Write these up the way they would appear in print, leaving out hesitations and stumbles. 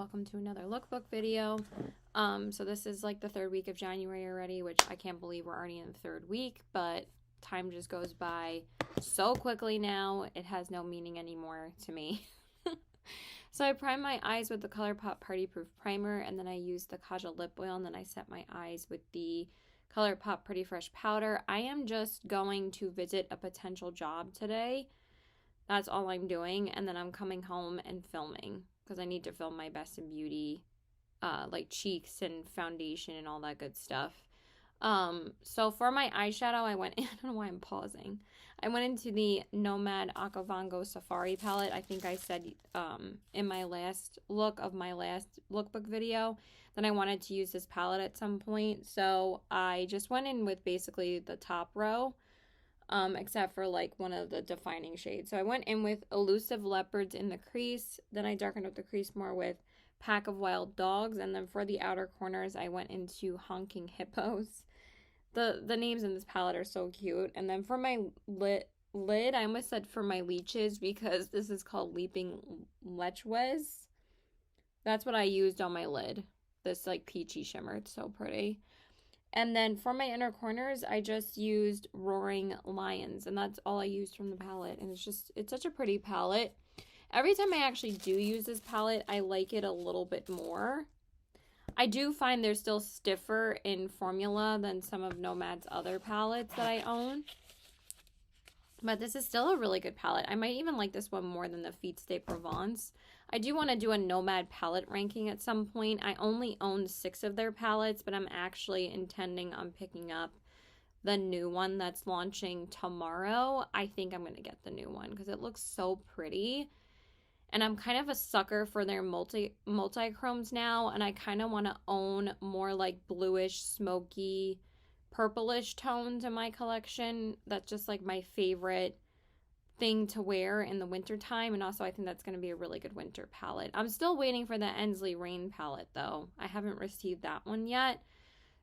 welcome to another lookbook video. So this is like the third week of January already, which I can't believe we're already in the third week, but time just goes by so quickly now, it has no meaning anymore to me. So I primed my eyes with the ColourPop Party Proof Primer, and then I used the Kajal Lip Oil, and then I set my eyes with the ColourPop Pretty Fresh Powder. I am just going to visit a potential job today. That's all I'm doing, and then I'm coming home and filming because I need to film my Best in Beauty, like cheeks and foundation and all that good stuff. So for my eyeshadow, I don't know why I'm pausing. I went into the Nomad Akavango Safari palette. I think I said in my last look of my last lookbook video that I wanted to use this palette at some point. So I just went in with basically the top row. Except for like one of the defining shades. So I went in with Elusive Leopards in the crease. Then I darkened up the crease more with Pack of Wild Dogs. And then for the outer corners, I went into Honking Hippos. The names in this palette are so cute. And then for my lid, I almost said for my leeches because this is called Leaping Leches. That's what I used on my lid. This like peachy shimmer. It's so pretty. And then for my inner corners, I just used Roaring Lions, and that's all I used from the palette. And it's such a pretty palette. Every time I actually do use this palette, I like it a little bit more. I do find they're still stiffer in formula than some of Nomad's other palettes that I own. But this is still a really good palette. I might even like this one more than the Feet de Provence. I do want to do a Nomad palette ranking at some point. I only own 6 of their palettes, but I'm actually intending on picking up the new one that's launching tomorrow. I think I'm going to get the new one because it looks so pretty. And I'm kind of a sucker for their multi-chromes now, and I kind of want to own more like bluish, smoky, purplish tones in my collection. That's just like my favorite thing to wear in the winter time, and also I think that's going to be a really good winter palette. I'm still waiting for the Ensley Rain palette though. I haven't received that one yet.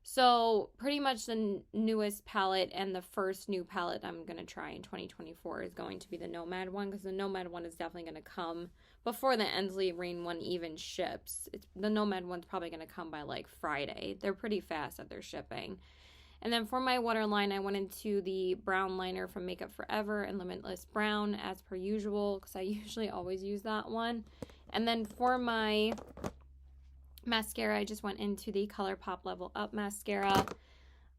So pretty much the newest palette and the first new palette I'm going to try in 2024 is going to be the Nomad one, because the Nomad one is definitely going to come before the Ensley Rain one even ships. The Nomad one's probably going to come by like Friday. They're pretty fast at their shipping. And then for my waterline, I went into the brown liner from Makeup Forever and Limitless Brown as per usual, because I usually always use that one. And then for my mascara, I just went into the ColourPop Level Up mascara.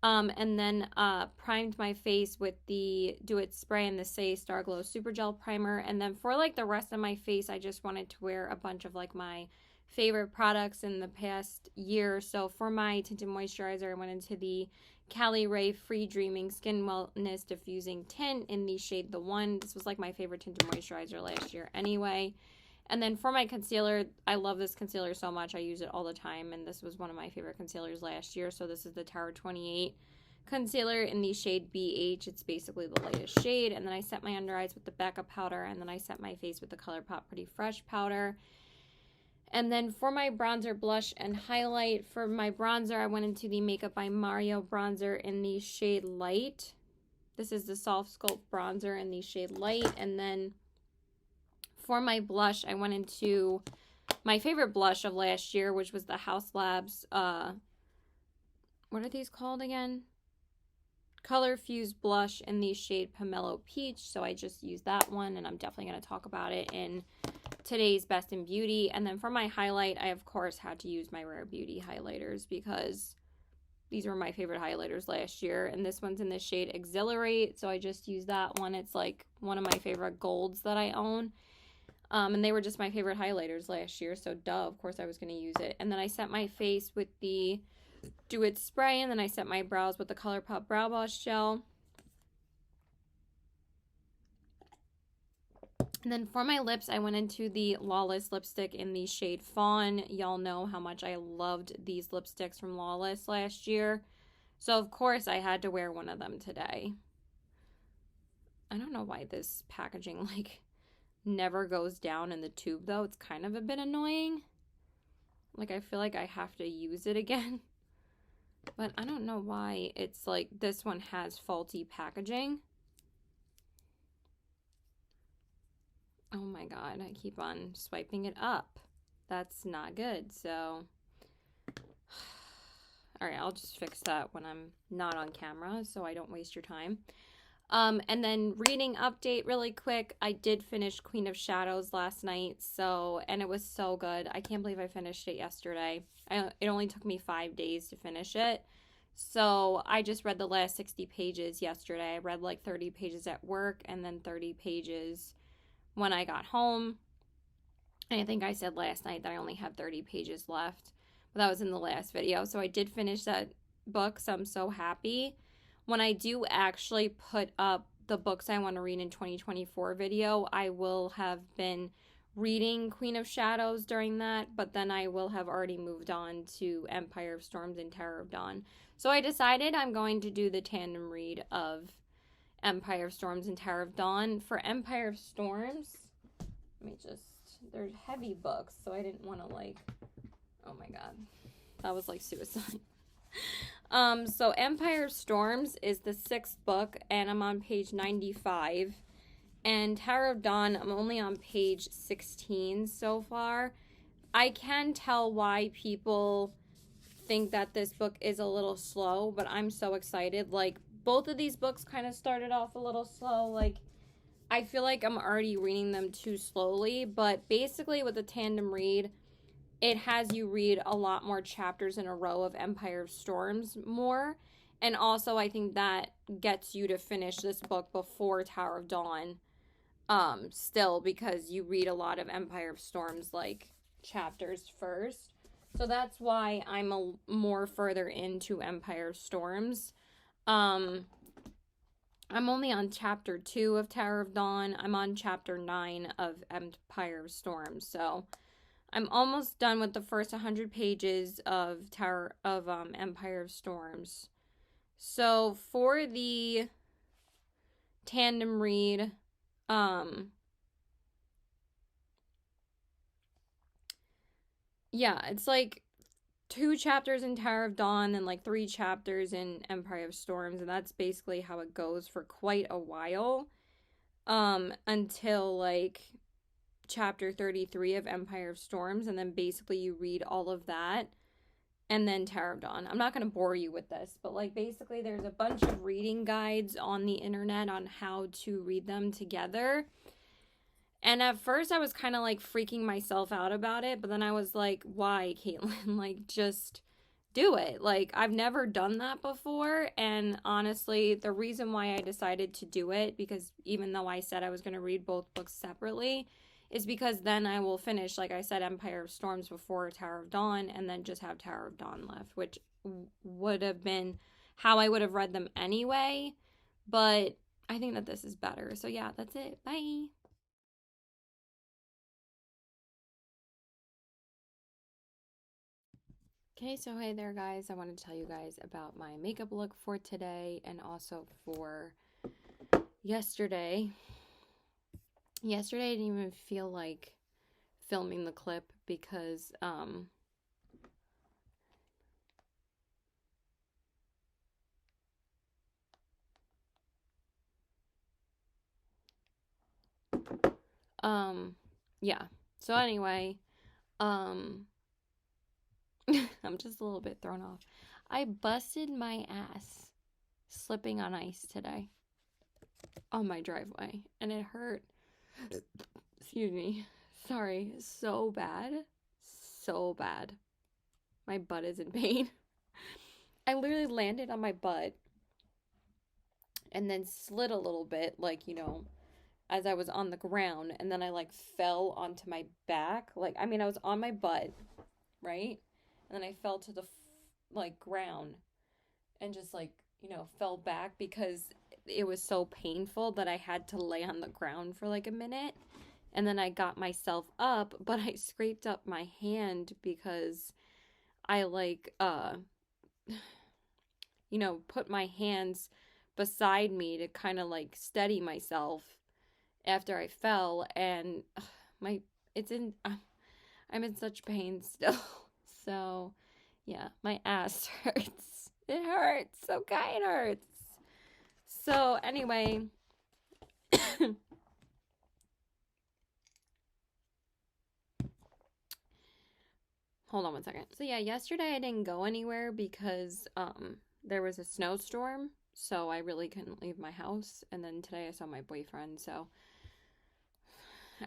And then primed my face with the Do It Spray and the Say Star Glow Super Gel Primer. And then for like the rest of my face, I just wanted to wear a bunch of like my favorite products in the past year. So for my tinted moisturizer, I went into the Cali Ray Free Dreaming Skin Wellness Diffusing Tint in the shade The One. This was like my favorite tinted moisturizer last year anyway. And then for my concealer, I love this concealer so much. I use it all the time, and this was one of my favorite concealers last year. So this is the Tower 28 concealer in the shade BH. It's basically the lightest shade. And then I set my under eyes with the backup powder, and then I set my face with the ColourPop Pretty Fresh powder. And then for my bronzer, blush, and highlight, for my bronzer, I went into the Makeup by Mario bronzer in the shade Light. This is the Soft Sculpt bronzer in the shade Light. And then for my blush, I went into my favorite blush of last year, which was the Haus Labs, what are these called again? Color Fused blush in the shade Pomelo Peach. So I just used that one, and I'm definitely going to talk about it in today's Best in Beauty. And then for my highlight, I of course had to use my Rare Beauty highlighters because these were my favorite highlighters last year. And this one's in the shade Exhilarate, so I just used that one. It's like one of my favorite golds that I own. And they were just my favorite highlighters last year, so duh, of course I was going to use it. And then I set my face with the Do It Spray, and then I set my brows with the ColourPop Brow Boss Gel. And then for my lips, I went into the Lawless lipstick in the shade Fawn. Y'all know how much I loved these lipsticks from Lawless last year. So, of course, I had to wear one of them today. I don't know why this packaging, like, never goes down in the tube, though. It's kind of a bit annoying. Like, I feel like I have to use it again. But I don't know why it's like this one has faulty packaging. Oh my god, I keep on swiping it up. that's not good. So, all right, I'll just fix that when I'm not on camera so I don't waste your time. And then reading update really quick. I did finish Queen of Shadows last night, and it was so good. I can't believe I finished it yesterday. It only took me 5 days to finish it. So I just read the last 60 pages yesterday. I read like 30 pages at work and then 30 pages when I got home. And I think I said last night that I only have 30 pages left, but that was in the last video. So I did finish that book, so I'm so happy. When I do actually put up the books I want to read in 2024 video, I will have been reading Queen of Shadows during that, but then I will have already moved on to Empire of Storms and Tower of Dawn. So I decided I'm going to do the tandem read of Empire of Storms and Tower of Dawn. For Empire of Storms, they're heavy books, so I didn't want to oh my god, that was like suicide. So Empire of Storms is the 6th book, and I'm on page 95. And Tower of Dawn, I'm only on page 16 so far. I can tell why people think that this book is a little slow, but I'm so excited. Like, both of these books kind of started off a little slow. Like, I feel like I'm already reading them too slowly, but basically with the tandem read, it has you read a lot more chapters in a row of Empire of Storms more. And also, I think that gets you to finish this book before Tower of Dawn. Still, because you read a lot of Empire of Storms, chapters first. So that's why I'm more further into Empire of Storms. I'm only on chapter 2 of Tower of Dawn. I'm on chapter 9 of Empire of Storms. So I'm almost done with the first 100 pages of Empire of Storms. So for the tandem read, yeah, it's like 2 chapters in Tower of Dawn and like 3 chapters in Empire of Storms, and that's basically how it goes for quite a while, until like chapter 33 of Empire of Storms, and then basically you read all of that and then Tower of Dawn. I'm not going to bore you with this, but like basically there's a bunch of reading guides on the internet on how to read them together. And at first I was kind of like freaking myself out about it, but then I was like, why, Caitlin? Like, just do it. Like, I've never done that before, and honestly, the reason why I decided to do it, because even though I said I was going to read both books separately, is because then I will finish, like I said, Empire of Storms before Tower of Dawn, and then just have Tower of Dawn left, which would have been how I would have read them anyway, but I think that this is better. So yeah, that's it. Bye! Okay, so hey there guys, I want to tell you guys about my makeup look for today and also for yesterday. Yesterday I didn't even feel like filming the clip because yeah. So anyway, I'm just a little bit thrown off. I busted my ass slipping on ice today on my driveway, and it hurt. Excuse me. Sorry. So bad. So bad. My butt is in pain. I literally landed on my butt and then slid a little bit, like, you know, as I was on the ground, and then I like fell onto my back. Like, I mean, I was on my butt, right? And then I fell to the ground and just like, you know, fell back because it was so painful that I had to lay on the ground for like a minute. And then I got myself up, but I scraped up my hand because I you know, put my hands beside me to kind of like steady myself after I fell, and I'm in such pain still. So yeah, my ass hurts. It hurts. Okay, it hurts. So anyway, Hold on one second. So yeah, yesterday I didn't go anywhere because there was a snowstorm, so I really couldn't leave my house. And then today I saw my boyfriend, so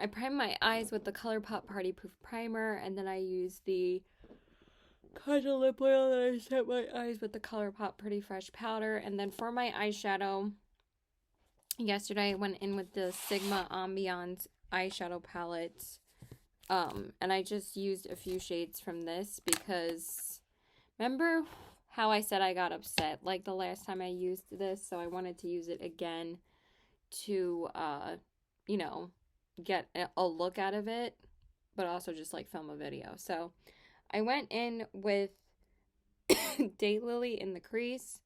I primed my eyes with the ColourPop Party Proof Primer, and then I used the contour lip oil, and I set my eyes with the ColourPop Pretty Fresh Powder. And then for my eyeshadow, yesterday I went in with the Sigma Ambiance eyeshadow palette. And I just used a few shades from this because remember how I said I got upset like the last time I used this, so I wanted to use it again to you know, get a look out of it, but also just like film a video. So I went in with Daylily in the crease.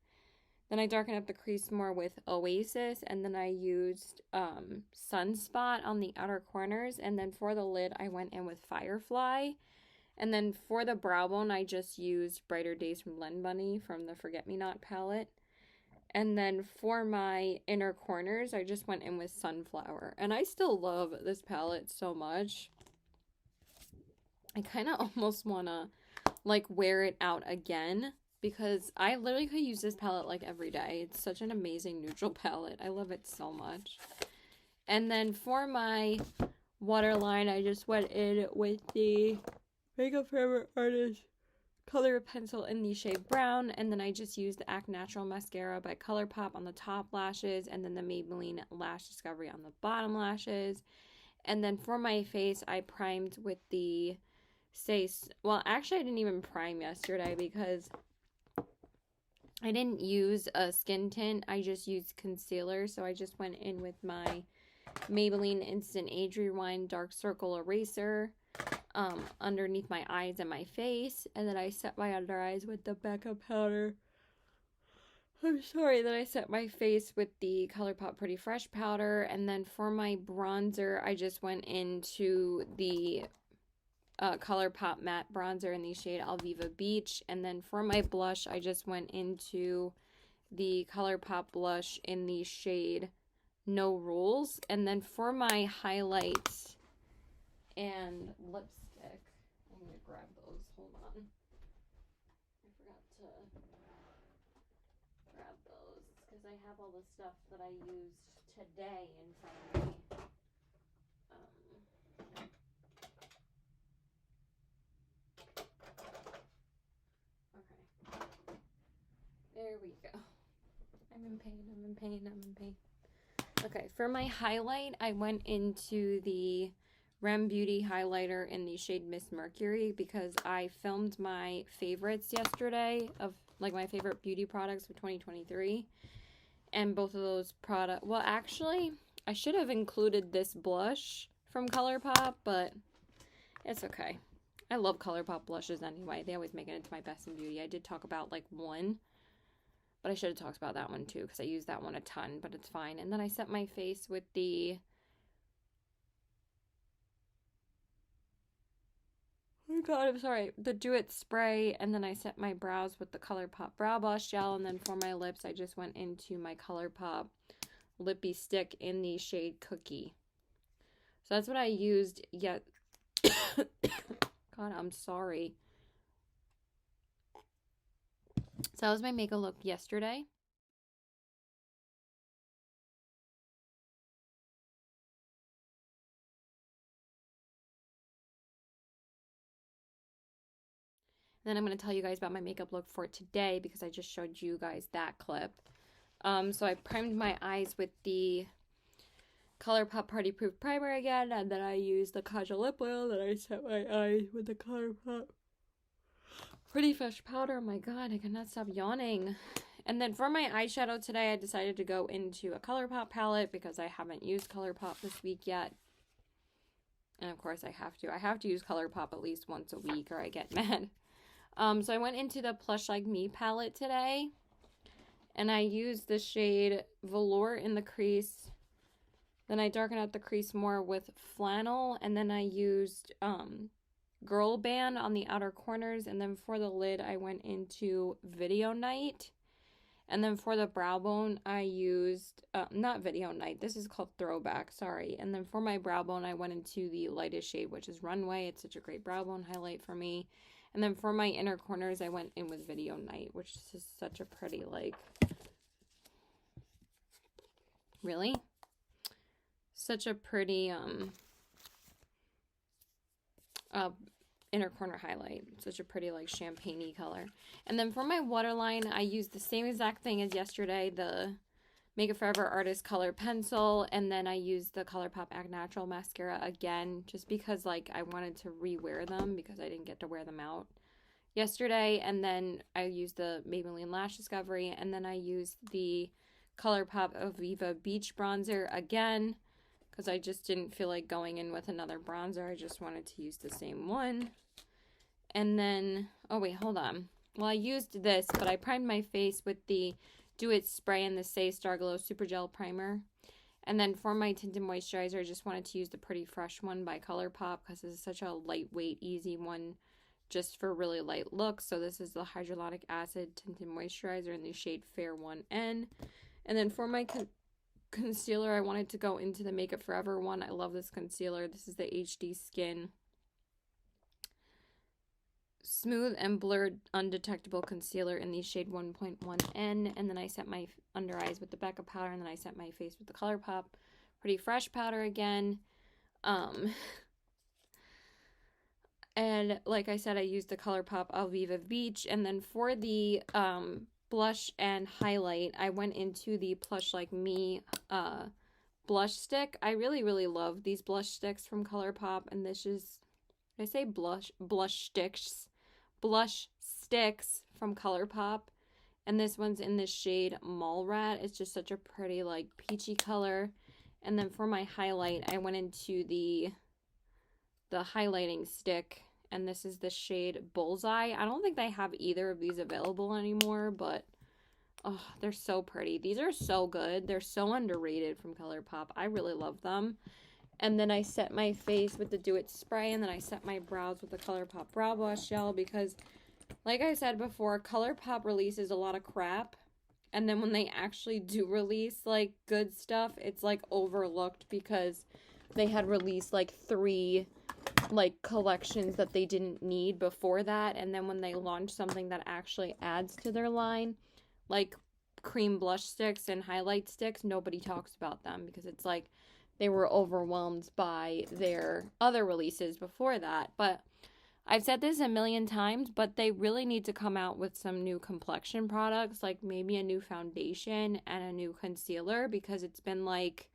Then I darkened up the crease more with Oasis, and then I used Sunspot on the outer corners, and then for the lid I went in with Firefly. And then for the brow bone I just used Brighter Days from Len Bunny from the Forget Me Not palette. And then for my inner corners I just went in with Sunflower. And I still love this palette so much. I kind of almost want to like wear it out again, because I literally could use this palette like every day. It's such an amazing neutral palette. I love it so much. And then for my waterline, I just went in with the Makeup Forever Artist color pencil in the shade Brown. And then I just used the Act Natural Mascara by ColourPop on the top lashes, and then the Maybelline Lash Discovery on the bottom lashes. And then for my face, I primed with the well, actually I didn't even prime yesterday because I didn't use a skin tint. I just used concealer. So I just went in with my Maybelline Instant Age Rewind Dark Circle Eraser underneath my eyes and my face. And then I set my under eyes with the Becca powder. I'm sorry that I set my face with the ColourPop Pretty Fresh powder. And then for my bronzer, I just went into the ColourPop matte bronzer in the shade Alviva Beach. And then for my blush, I just went into the ColourPop blush in the shade No Rules. And then for my highlights and lipstick, I'm going to grab those. Hold on. I forgot to grab those because I have all the stuff that I used today in front of me. There we go. I'm in pain. Okay, for my highlight, I went into the Rem Beauty highlighter in the shade Miss Mercury because I filmed my favorites yesterday of like my favorite beauty products of 2023. And both of those products, well, actually, I should have included this blush from ColourPop, but it's okay. I love ColourPop blushes anyway. They always make it into my best in beauty. I did talk about like one, but I should have talked about that one too because I use that one a ton, but it's fine. And then I set my face with the oh god, I'm sorry, the Do It spray, and then I set my brows with the ColourPop Brow Blush Gel, and then for my lips, I just went into my ColourPop Lippy Stick in the shade Cookie. So that's what I used yet. God, I'm sorry. So that was my makeup look yesterday. And then I'm going to tell you guys about my makeup look for today because I just showed you guys that clip. So I primed my eyes with the ColourPop Party Proof Primer again, and then I used the Kaja lip oil, then I set my eyes with the ColourPop Pretty Fresh powder. Oh my god, I cannot stop yawning. And then for my eyeshadow today, I decided to go into a ColourPop palette because I haven't used ColourPop this week yet. And of course I have to. I have to use ColourPop at least once a week or I get mad. So I went into the Plush Like Me palette today. And I used the shade Velour in the crease. Then I darkened out the crease more with Flannel. And then I used Girl Band on the outer corners. And then for the lid, I went into Video Night. And then for the brow bone, I used, not Video Night, this is called Throwback, sorry. And then for my brow bone, I went into the lightest shade, which is Runway. It's such a great brow bone highlight for me. And then for my inner corners, I went in with Video Night, which is such a pretty, like, really? Such a pretty, inner corner highlight. Such a pretty, like, champagne-y color. And then for my waterline, I used the same exact thing as yesterday, the Makeup Forever Artist Color Pencil, and then I used the ColourPop Act Natural Mascara again, just because, like, I wanted to re-wear them because I didn't get to wear them out yesterday. And then I used the Maybelline Lash Discovery, and then I used the ColourPop Aviva Beach Bronzer again, because I just didn't feel like going in with another bronzer. I just wanted to use the same one. And then, oh wait, hold on. Well, I used this, but I primed my face with the Do It Spray and the Say Star Glow Super Gel Primer. And then for my tinted moisturizer, I just wanted to use the Pretty Fresh one by ColourPop because this is such a lightweight, easy one just for really light looks. So this is the Hyaluronic Acid Tinted Moisturizer in the shade Fair 1N. And then for my concealer, I wanted to go into the Makeup Forever one. I love this concealer. This is the HD Skin Smooth and Blurred Undetectable Concealer in the shade 1.1N. And then I set my under eyes with the Becca powder, and then I set my face with the ColourPop Pretty Fresh powder again. And like I said, I used the ColourPop Aviva Beach. And then for the blush and highlight, I went into the Plush Like Me blush stick. I really love these blush sticks from ColourPop, and this is, I say blush sticks from ColourPop, and this one's in the shade Mall Rat. It's just such a pretty, like, peachy color. And then for my highlight, I went into the highlighting stick, and this is the shade Bullseye. I don't think they have either of these available anymore, but oh, they're so pretty. These are so good. They're so underrated from ColourPop. I really love them. And then I set my face with the Do It Spray, and then I set my brows with the ColourPop Brow Blush Gel because, like I said before, ColourPop releases a lot of crap, and then when they actually do release, like, good stuff, it's, like, overlooked because they had released, like, 3, like, collections that they didn't need before that, and then when they launch something that actually adds to their line, like cream blush sticks and highlight sticks, nobody talks about them because it's like they were overwhelmed by their other releases before that. But I've said this a million times, but they really need to come out with some new complexion products, like maybe a new foundation and a new concealer, because it's been like,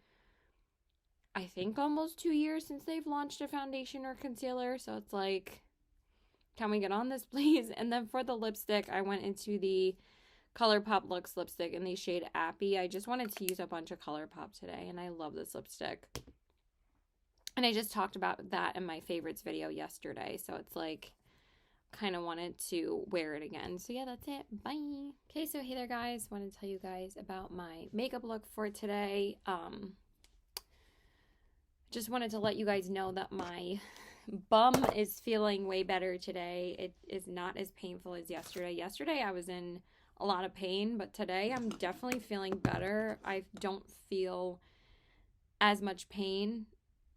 I think almost 2 years since they've launched a foundation or concealer. So it's like, can we get on this, please? And then for the lipstick, I went into the ColourPop Luxe lipstick in the shade Appy. I just wanted to use a bunch of ColourPop today, and I love this lipstick. And I just talked about that in my favorites video yesterday, so it's like, kind of wanted to wear it again. So yeah, that's it. Bye. Okay, so hey there, guys. Want to tell you guys about my makeup look for today. Just wanted to let you guys know that my bum is feeling way better today. It is not as painful as yesterday. Yesterday I was in a lot of pain, but today I'm definitely feeling better. I don't feel as much pain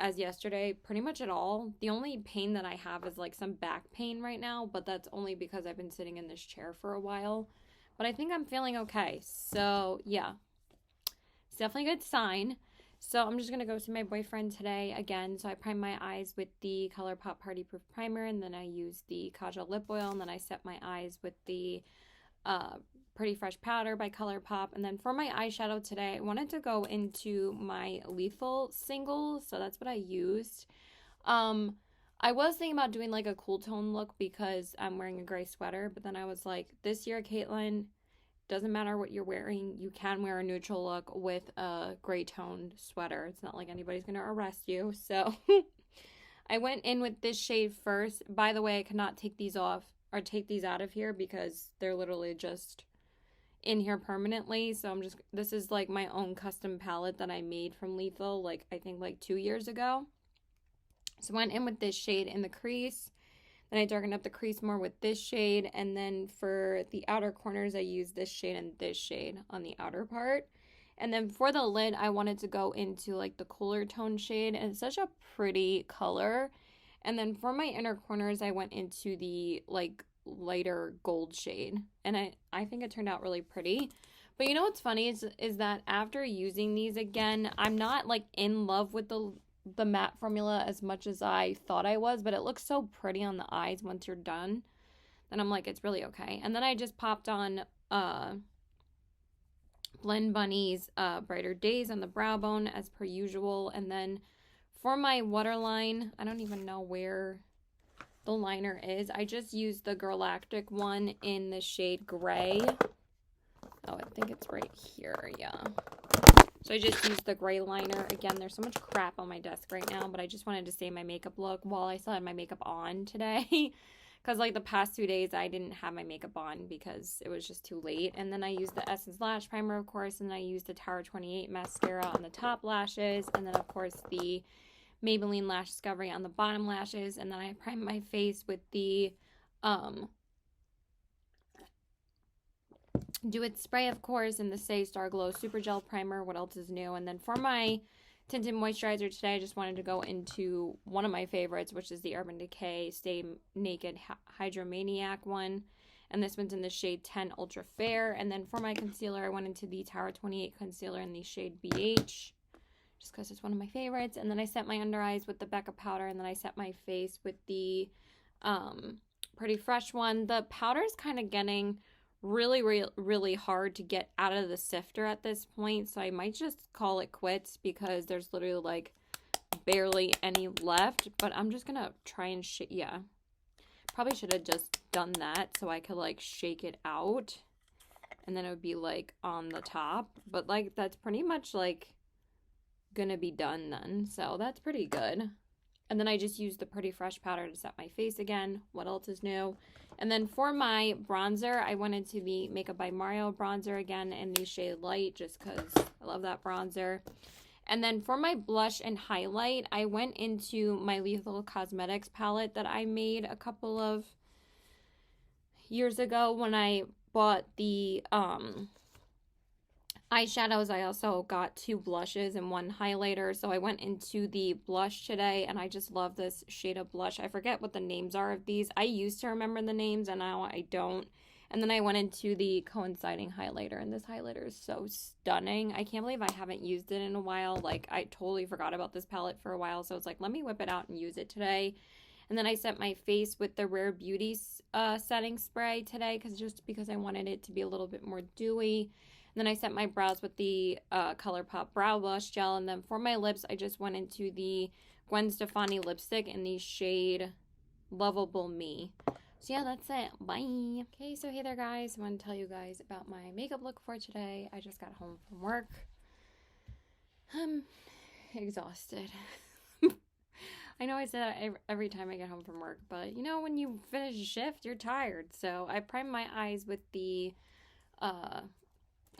as yesterday, pretty much at all. The only pain that I have is like some back pain right now, but that's only because I've been sitting in this chair for a while. But I think I'm feeling okay. So yeah, it's definitely a good sign. So I'm just going to go see my boyfriend today again. So I primed my eyes with the ColourPop Party Proof Primer, and then I used the Kajal Lip Oil, and then I set my eyes with the Pretty Fresh Powder by ColourPop. And then for my eyeshadow today, I wanted to go into my Lethal single, so that's what I used. I was thinking about doing like a cool tone look because I'm wearing a gray sweater, but then I was like, this year, Caitlin, doesn't matter what you're wearing, you can wear a neutral look with a gray toned sweater. It's not like anybody's gonna arrest you. So I went in with this shade first. By the way, I cannot take these off or take these out of here because they're literally just in here permanently. So this is like my own custom palette that I made from Lethal, like I think like 2 years ago. So I went in with this shade in the crease. Then I darkened up the crease more with this shade. And then for the outer corners, I used this shade and this shade on the outer part. And then for the lid, I wanted to go into like the cooler tone shade. And it's such a pretty color. And then for my inner corners, I went into the like lighter gold shade. And I think it turned out really pretty. But you know what's funny is that after using these again, I'm not like in love with the matte formula as much as I thought I was, but it looks so pretty on the eyes once you're done. Then I'm like, it's really okay. And then I just popped on Blend Bunny's Brighter Days on the brow bone as per usual. And then for my waterline, I don't even know where the liner is. I just used the Galactic one in the shade gray. Oh, I think it's right here, yeah. So I just used the gray liner. Again, there's so much crap on my desk right now, but I just wanted to save my makeup look while I still had my makeup on today. Because like the past 2 days, I didn't have my makeup on because it was just too late. And then I used the Essence Lash Primer, of course, and then I used the Tower 28 mascara on the top lashes. And then, of course, the Maybelline Lash Discovery on the bottom lashes. And then I primed my face with the Do It Spray, of course, and the Stay Star Glow Super Gel Primer. What else is new? And then for my tinted moisturizer today, I just wanted to go into one of my favorites, which is the Urban Decay Stay Naked Hydromaniac one. And this one's in the shade 10 Ultra Fair. And then for my concealer, I went into the Tower 28 concealer in the shade BH, just because it's one of my favorites. And then I set my under eyes with the Becca powder, and then I set my face with the Pretty Fresh one. The powder is kind of getting really hard to get out of the sifter at this point, so I might just call it quits because there's literally like barely any left. But I'm just gonna try and yeah, probably should have just done that so I could like shake it out and then it would be like on the top, but like that's pretty much like gonna be done then, so that's pretty good. And then I just used the Pretty Fresh powder to set my face again. What else is new? And then for my bronzer, I went into the Makeup by Mario bronzer again in the shade Light, just because I love that bronzer. And then for my blush and highlight, I went into my Lethal Cosmetics palette that I made a couple of years ago when I bought the eyeshadows. I also got 2 blushes and 1 highlighter, so I went into the blush today, and I just love this shade of blush. I forget what the names are of these. I used to remember the names, and now I don't. And then I went into the coinciding highlighter, and this highlighter is so stunning. I can't believe I haven't used it in a while. Like, I totally forgot about this palette for a while, so it's like, let me whip it out and use it today. And then I set my face with the Rare Beauty setting spray today, because I wanted it to be a little bit more dewy. And then I set my brows with the ColourPop Brow Blush Gel. And then for my lips, I just went into the Gwen Stefani lipstick in the shade Lovable Me. So yeah, that's it. Bye. Okay, so hey there, guys. I want to tell you guys about my makeup look for today. I just got home from work. I'm exhausted. I know I say that every time I get home from work, but you know, when you finish a shift, you're tired. So I primed my eyes with the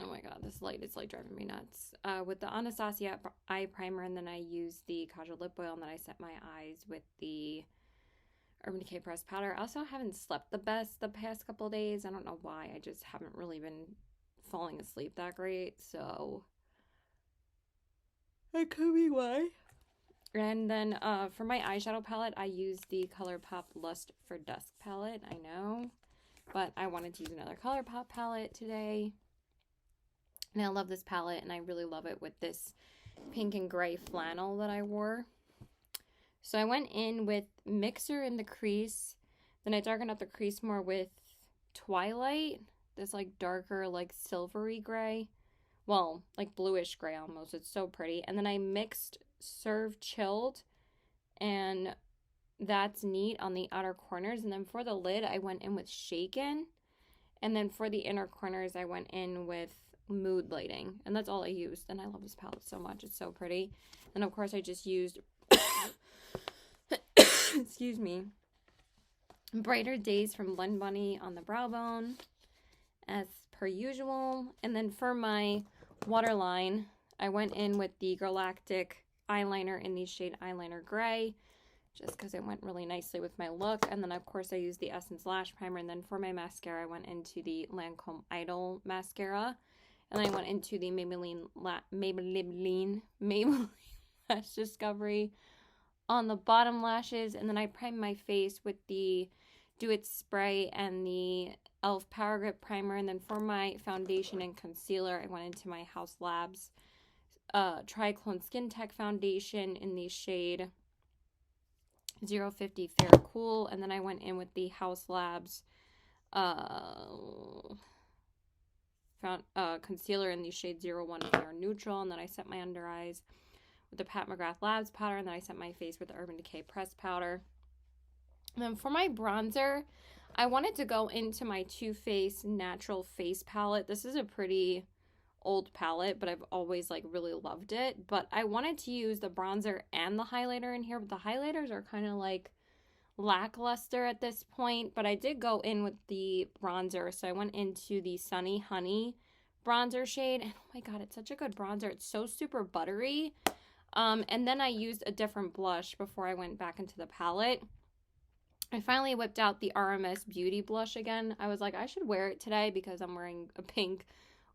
oh my god, this light is like driving me nuts. With the Anastasia eye primer, and then I used the Kajal lip oil, and then I set my eyes with the Urban Decay pressed powder. I also haven't slept the best the past couple days. I don't know why. I just haven't really been falling asleep that great, so that could be why. And then for my eyeshadow palette, I used the ColourPop Lust for Dusk palette. I know, but I wanted to use another ColourPop palette today. And I love this palette, and I really love it with this pink and gray flannel that I wore. So I went in with Mixer in the crease. Then I darkened up the crease more with Twilight. This like darker, like silvery gray. Well, like bluish gray almost. It's so pretty. And then I mixed Serve Chilled and That's Neat on the outer corners. And then for the lid, I went in with Shaken. And then for the inner corners, I went in with Mood Lighting, and that's all I used. And I love this palette so much. It's so pretty. And of course I just used excuse me, Brighter Days from Blend Bunny on the brow bone as per usual. And then for my waterline, I went in with the Galactic eyeliner in the shade Eyeliner Gray, just because it went really nicely with my look. And then of course I used the Essence Lash Primer. And then for my mascara, I went into the Lancome Idol mascara. And then I went into the Maybelline Lash Discovery on the bottom lashes, and then I primed my face with the Do It spray and the e.l.f. Power Grip primer. And then for my foundation and concealer, I went into my House Labs Triclone Skin Tech foundation in the shade 050 Fair Cool. And then I went in with the House Labs concealer in the shade 01 Fair Neutral. And then I set my under eyes with the Pat McGrath Labs powder. And then I set my face with the Urban Decay pressed powder. And then for my bronzer, I wanted to go into my Too Faced Natural Face palette. This is a pretty old palette, but I've always like really loved it. But I wanted to use the bronzer and the highlighter in here, but the highlighters are kind of like lackluster at this point. But I did go in with the bronzer, so I went into the Sunny Honey bronzer shade, and oh my god, it's such a good bronzer. It's so super buttery. And then I used a different blush before I went back into the palette. I finally whipped out the RMS Beauty blush again. I was like, I should wear it today because I'm wearing a pink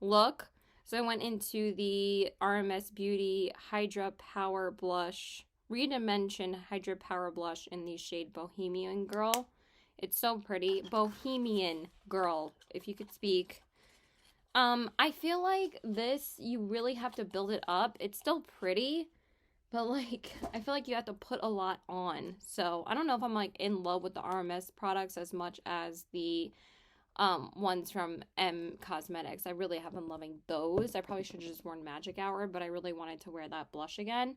look. So I went into the RMS Beauty Hydra Power Blush, Redimension Hydra Power Blush in the shade Bohemian Girl. It's so pretty. Bohemian Girl, if you could speak. I feel like this, you really have to build it up. It's still pretty, but like, I feel like you have to put a lot on. So I don't know if I'm like in love with the RMS products as much as the ones from M Cosmetics. I really have been loving those. I probably should have just worn Magic Hour, but I really wanted to wear that blush again.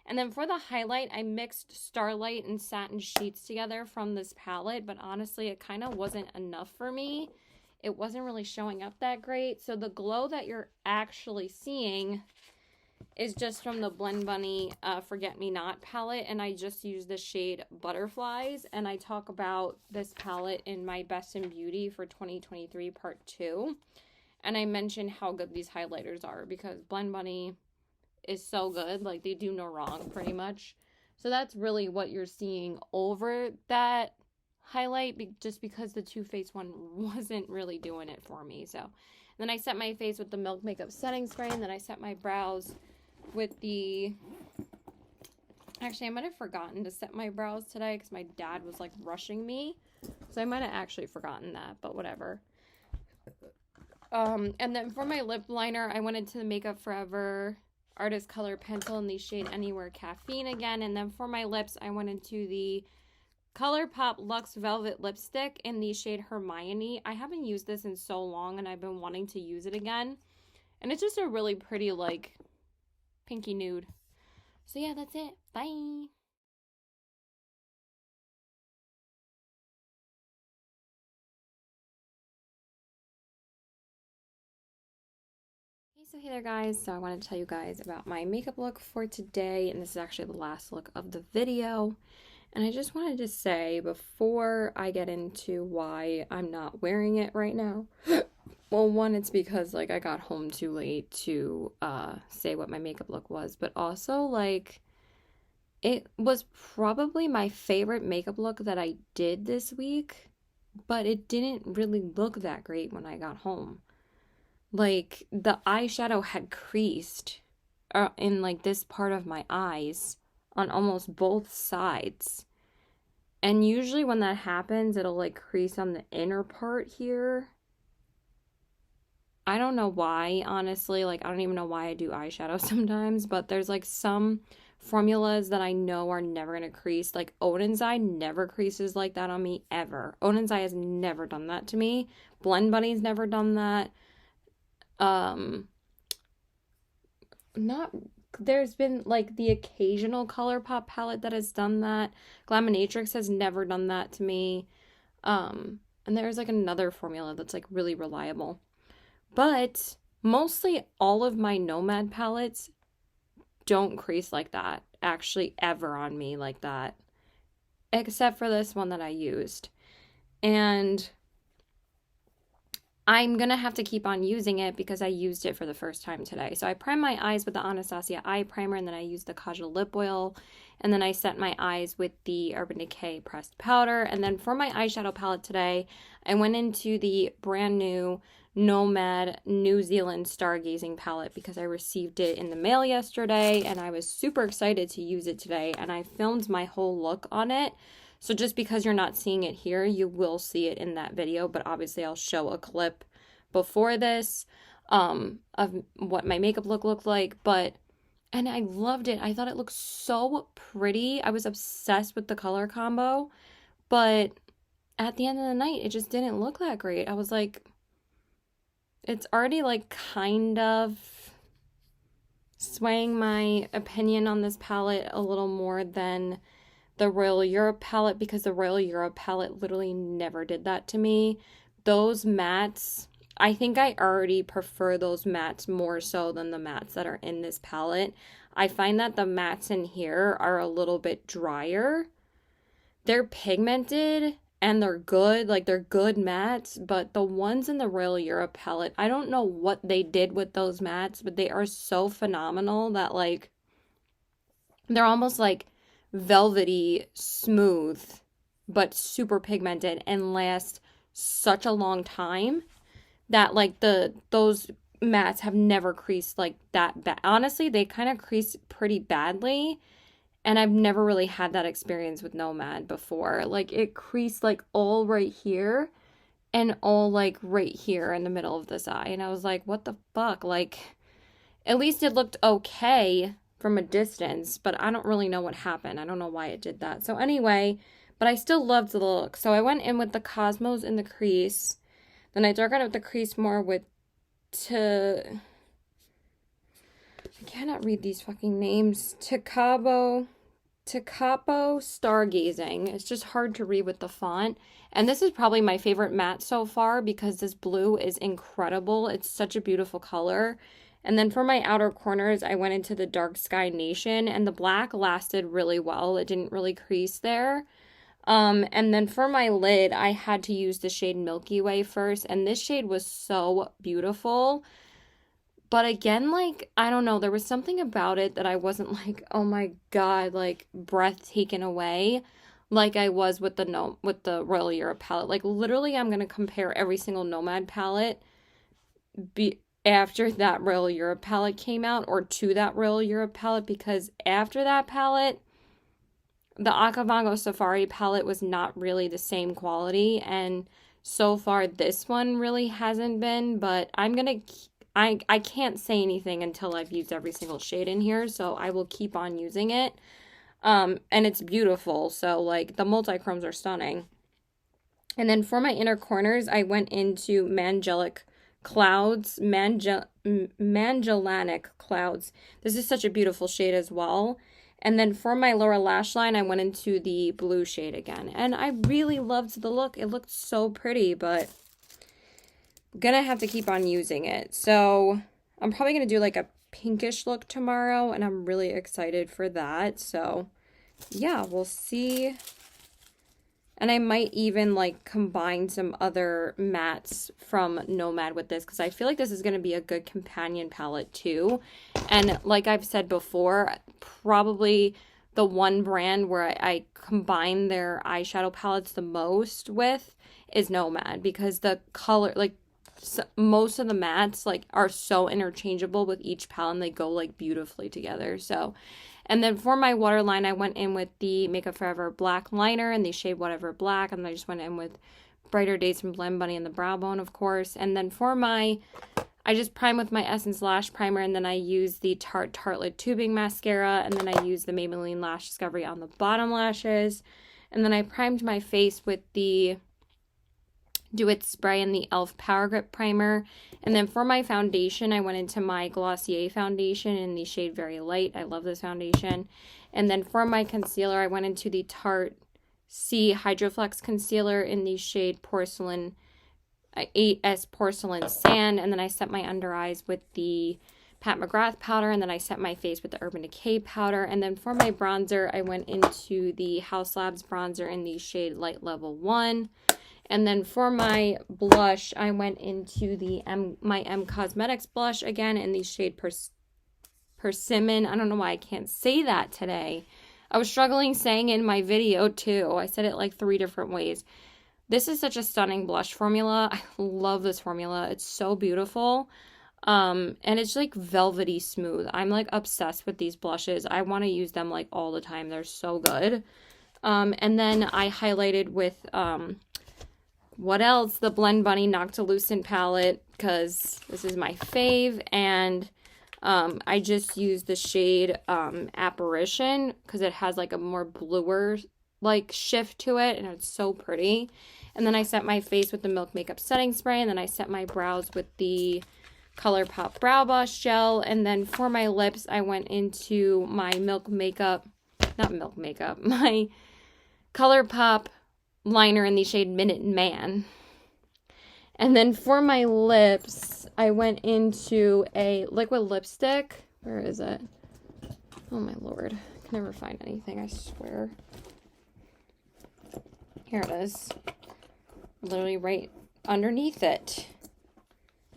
And then for the highlight, I mixed Starlight and Satin Sheets together from this palette, but honestly, it kind of wasn't enough for me. It wasn't really showing up that great. So the glow that you're actually seeing is just from the Blend Bunny Forget Me Not palette, and I just use the shade Butterflies, and I talk about this palette in my Best in Beauty for 2023 Part 2, and I mention how good these highlighters are because Blend Bunny is so good. Like, they do no wrong pretty much. So that's really what you're seeing over that highlight, just because the Too Faced one wasn't really doing it for me. So then I set my face with the Milk Makeup setting spray, and then I set my brows with the, actually I might have forgotten to set my brows today because my dad was like rushing me, so I might have actually forgotten that, but whatever. And then for my lip liner, I went into the Makeup Forever Artist Color Pencil in the shade Anywhere Caffeine again. And then for my lips, I went into the ColourPop Luxe Velvet Lipstick in the shade Hermione. I haven't used this in so long, and I've been wanting to use it again, and it's just a really pretty like pinky nude. So yeah, that's it. Bye. So hey there guys, so I wanted to tell you guys about my makeup look for today, and this is actually the last look of the video. And I just wanted to say before I get into why I'm not wearing it right now, well, one, it's because like I got home too late to say what my makeup look was, but also like it was probably my favorite makeup look that I did this week, but it didn't really look that great when I got home. Like, the eyeshadow had creased in, like, this part of my eyes on almost both sides. And usually when that happens, it'll, like, crease on the inner part here. I don't know why, honestly. Like, I don't even know why I do eyeshadow sometimes. But there's, like, some formulas that I know are never going to crease. Like, Odin's Eye never creases like that on me, ever. Odin's Eye has never done that to me. Blend Bunny's never done that. There's been like the occasional ColourPop palette that has done that. Glaminatrix has never done that to me. And there's like another formula that's like really reliable. But mostly all of my Nomad palettes don't crease like that, actually ever on me like that. Except for this one that I used. And I'm going to have to keep on using it because I used it for the first time today. So I primed my eyes with the Anastasia Eye Primer, and then I used the Kajal Lip Oil, and then I set my eyes with the Urban Decay Pressed Powder. And then for my eyeshadow palette today, I went into the brand new Nomad New Zealand Stargazing palette because I received it in the mail yesterday and I was super excited to use it today, and I filmed my whole look on it. So just because you're not seeing it here, you will see it in that video, but obviously I'll show a clip before this of what my makeup look looked like. And I loved it. I thought it looked so pretty. I was obsessed with the color combo, but at the end of the night, it just didn't look that great. I was like, it's already like kind of swaying my opinion on this palette a little more than the Royal Europe palette, because the Royal Europe palette literally never did that to me. Those mattes, I think I already prefer those mattes more so than the mattes that are in this palette. I find that the mattes in here are a little bit drier. They're pigmented and they're good, like they're good mattes, but the ones in the Royal Europe palette, I don't know what they did with those mattes, but they are so phenomenal that like they're almost like velvety smooth but super pigmented and last such a long time that like those mattes have never creased like that bad. Honestly, they kind of crease pretty badly, and I've never really had that experience with Nomad before. Like it creased like all right here and all like right here in the middle of this eye, and I was like, what the fuck? Like at least it looked okay from a distance, but I don't really know what happened. I don't know why it did that. So anyway, but I still loved the look. So I went in with the Cosmos in the crease. Then I darkened out the crease more with I cannot read these fucking names. Takapo Stargazing. It's just hard to read with the font. And this is probably my favorite matte so far because this blue is incredible. It's such a beautiful color. And then for my outer corners, I went into the Dark Sky Nation, and the black lasted really well. It didn't really crease there. And then for my lid, I had to use the shade Milky Way first, and this shade was so beautiful. But again, like, I don't know, there was something about it that I wasn't like, oh my god, like, breath taken away, like I was with the Royal Europe palette. Like, literally, I'm gonna compare every single Nomad palette after that Royal Europe palette came out, or to that Royal Europe palette, because after that palette, the Akavango Safari palette was not really the same quality, and so far this one really hasn't been, but I can't say anything until I've used every single shade in here, so I will keep on using it. And it's beautiful, so like the multi-chromes are stunning. And then for my inner corners, I went into Magellanic Clouds. This is such a beautiful shade as well. And then for my lower lash line, I went into the blue shade again. And I really loved the look. It looked so pretty, but I'm gonna have to keep on using it. So I'm probably gonna do like a pinkish look tomorrow, and I'm really excited for that. So yeah, we'll see. And I might even like combine some other mattes from Nomad with this, because I feel like this is going to be a good companion palette too. And like I've said before, probably the one brand where I combine their eyeshadow palettes the most with is Nomad, because the color, like most of the mattes like are so interchangeable with each palette, and they go like beautifully together. So, and then for my waterline, I went in with the Makeup Forever black liner in the shade Whatever Black, and I just went in with Brighter Days from Blend Bunny and the Brow Bone, of course. And then for I just prime with my Essence Lash Primer, and then I use the Tarte Tartelette Tubing Mascara, and then I use the Maybelline Lash Discovery on the bottom lashes. And then I primed my face with the Do It Spray and the e.l.f. Power Grip Primer. And then for my foundation, I went into my Glossier foundation in the shade Very Light. I love this foundation. And then for my concealer, I went into the Tarte C Hydroflex Concealer in the shade Porcelain 8S Porcelain Sand. And then I set my under eyes with the Pat McGrath powder, and then I set my face with the Urban Decay powder. And then for my bronzer, I went into the House Labs bronzer in the shade Light Level 1. And then for my blush, I went into the my M Cosmetics blush again in the shade Persimmon. I don't know why I can't say that today. I was struggling saying it in my video too. I said it like 3 different ways. This is such a stunning blush formula. I love this formula. It's so beautiful. And it's like velvety smooth. I'm like obsessed with these blushes. I want to use them like all the time. They're so good. And then I highlighted with, what else? The Blend Bunny Noctilucent palette, because this is my fave. And I just used the shade Apparition because it has like a more bluer like shift to it, and it's so pretty. And then I set my face with the Milk Makeup Setting Spray, and then I set my brows with the ColourPop Brow Blush Gel. And then for my lips, I went into my my ColourPop liner in the shade Minute Man. And then for my lips, I went into a liquid lipstick. Where is it? Oh my lord. I can never find anything, I swear. Here it is. Literally right underneath it.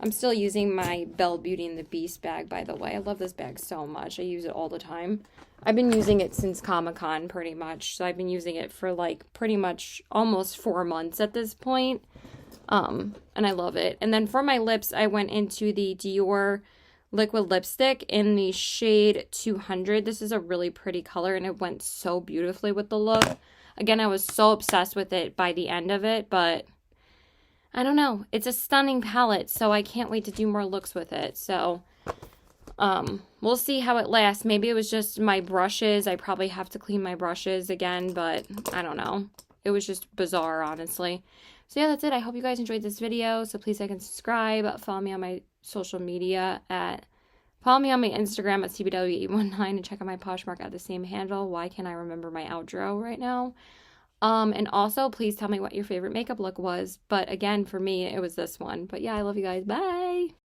I'm still using my Belle Beauty and the Beast bag, by the way. I love this bag so much. I use it all the time. I've been using it since Comic-Con, pretty much. So I've been using it for, like, pretty much almost 4 months at this point. And I love it. And then for my lips, I went into the Dior liquid lipstick in the shade 200. This is a really pretty color, and it went so beautifully with the look. Again, I was so obsessed with it by the end of it, but I don't know. It's a stunning palette, so I can't wait to do more looks with it. So, we'll see how it lasts. Maybe it was just my brushes. I probably have to clean my brushes again, but I don't know. It was just bizarre, honestly. So yeah, that's it. I hope you guys enjoyed this video. So please like and subscribe. Follow me on my social media follow me on my Instagram at CBW819 and check out my Poshmark at the same handle. Why can't I remember my outro right now? And also, please tell me what your favorite makeup look was. But again, for me, it was this one. But yeah, I love you guys. Bye!